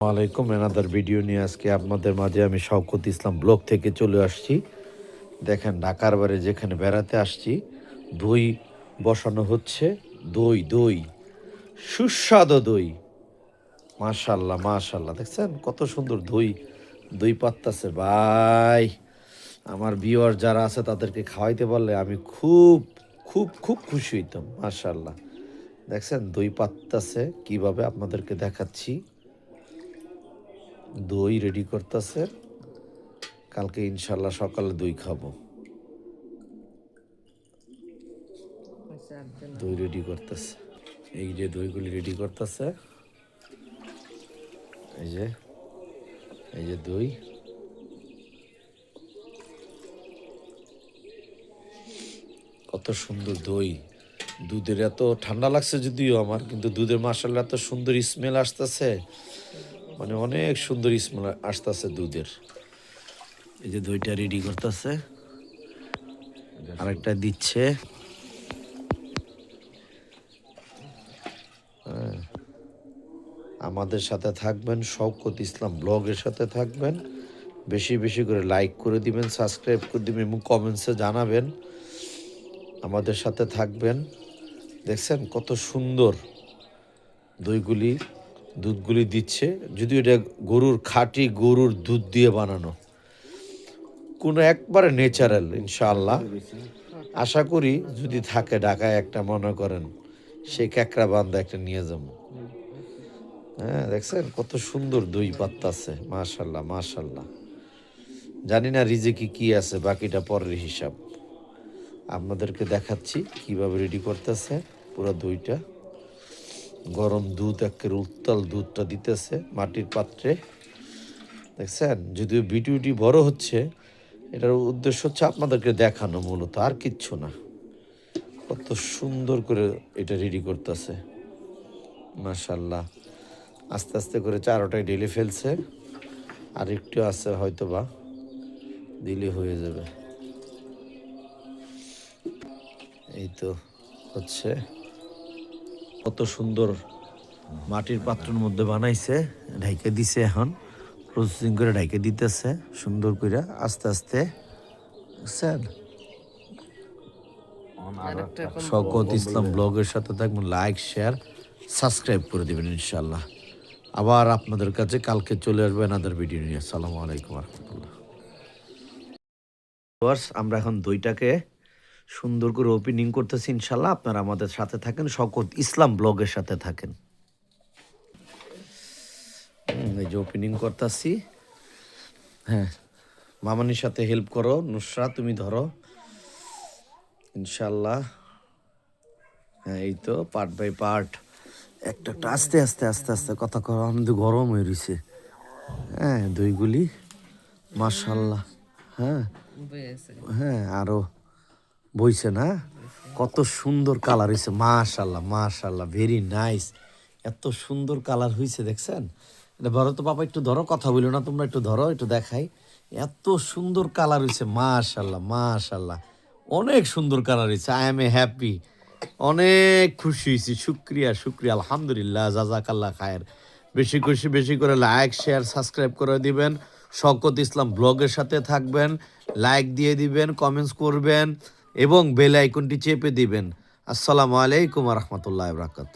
ওয়ালাইকুম another video নিয়ে আজকে আপনাদের মাঝে আমি শওকত ইসলাম ব্লগ থেকে চলে আসছি। দেখেন ঢাকার বারে যেখানে বেড়াতে আসছি দই বসানো হচ্ছে। দই দই সুস্বাদু দই, মাশাল্লাহ মাশাল্লাহ। দেখছেন কত সুন্দর দই দই পাত্তাছে ভাই। আমার ভিউয়ার যারা আছে তাদেরকে খাওয়াইতে পারলে আমি খুব খুব খুব খুশি হইতাম। মাশাল্লাহ দেখছেন দই পাত্তাছে কিভাবে আপনাদেরকে দেখাচ্ছি। দই রেডি করতেছে, কালকে ইনশাল্লাহ সকালে দই খাবো। দই রেডি করতেছে, এই যে দইগুলি রেডি করতেছে, এই যে এই যে দই। কত সুন্দর দই, দুধের এত ঠান্ডা লাগছে যদিও আমার, কিন্তু দুধের মাশাআল্লাহ এত সুন্দর স্মেল আসতেছে, মানে অনেক সুন্দর স্মেল আসতেছে দুধের। এই যে দইটা রেডি করতেছে, আরেকটা দিচ্ছে। আমাদের সাথে থাকবেন, শওকত ইসলাম ব্লগের সাথে থাকবেন, বেশি বেশি করে লাইক করে দিবেন, সাবস্ক্রাইব করে দিবেন এবং কমেন্টসে জানাবেন। আমাদের সাথে থাকবেন। দেখছেন কত সুন্দর দইগুলি দুধগুলি দিচ্ছে, যদিও এটা গরুর খাঁটি গরুর দুধ দিয়ে বানানো, কোনো একবারে ন্যাচারাল ইনশাআল্লাহ। আশা করি যদি থাকে ঢাকায় একটা, মনে করেন সেই ক্যাকড়া বান্ধা একটা নিয়ে যাবো। হ্যাঁ দেখছেন কত সুন্দর দই পাত্তাছে, মাশাল্লাহ মাশাল্লাহ। জানি না রিজিকে কি আছে, বাকিটা পরের হিসাব। আপনাদেরকে দেখাচ্ছি কিভাবে রেডি করতেছে পুরো দইটা। গরম দুধ, একের উত্তাল দুধটা দিতেছে মাটির পাত্রে। দেখছেন যদিও ভিডিওটি বড় হচ্ছে, এটার উদ্দেশ্য হচ্ছে আপনাদেরকে দেখানো মূলত, আর কিচ্ছু না। কত সুন্দর করে এটা রেডি করতেছে মাশাল্লাহ। আস্তে আস্তে করে চারোটায় ঢেলে ফেলছে, আর একটু আছে হয়তো বা দিলে হয়ে যাবে। এই তো হচ্ছে, কত সুন্দর মাটির পাত্রের মধ্যে বানাইছে, ঢাইকে দিছে, এখন প্রসেসিং করে ঢাইকে দিতেছে সুন্দর করে আস্তে আস্তে। বুঝছেন, শওকত ইসলাম ব্লগের সাথে থাকবেন, লাইক শেয়ার সাবস্ক্রাইব করে দেবেন ইনশাল্লাহ। আবার আপনাদের কাছে কালকে চলে আসবে আনাদার ভিডিও নিয়ে। আসসালামু আলাইকুম রহমতুল্লাহ। আমরা এখন দইটাকে সুন্দর করে ওপেনিং করতেছি ইনশাল্লাহ। আপনারা আমাদের সাথে থাকেন, শওকত ইসলাম ব্লগের সাথে থাকেন। এই যে ওপেনিং করতেছি। হ্যাঁ, মামানির সাথে হেল্প করো, নুসরা তুমি ধরো ইনশাল্লাহ। হ্যাঁ এই তো পার্ট বাই পার্ট, একটা একটা আস্তে আস্তে আস্তে আস্তে কথা কর, আমাদের গরম হয়ে রয়েছে। হ্যাঁ দইগুলি মাশাল্লাহ। হ্যাঁ হ্যাঁ আরো বইছে না, কত সুন্দর কালার হয়েছে মাশাল্লাহ মাশাল্লাহ, ভেরি নাইস। এত সুন্দর কালার হয়েছে দেখছেন। এটা ধরো তো বাবা, একটু ধরো, কথা বলো না তোমরা, একটু ধরো, একটু দেখাই। এত সুন্দর কালার হয়েছে মাশাল্লাহ মাশাল্লাহ, অনেক সুন্দর কালার হয়েছে। আই এম এ হ্যাপি, অনেক খুশি হয়েছি। শুক্রিয়া শুক্রিয়া, আলহামদুলিল্লাহ, জাজাকাল্লাহ খায়ের। বেশি খুশি, বেশি করে লাইক শেয়ার সাবস্ক্রাইব করে দিবেন, শওকত ইসলাম ব্লগের সাথে থাকবেন, লাইক দিয়ে দিবেন, কমেন্টস করবেন এবং বেল আইকনটি চেপে দিবেন। আসসালামু আলাইকুম রহমতুল্লাহ বরকাত।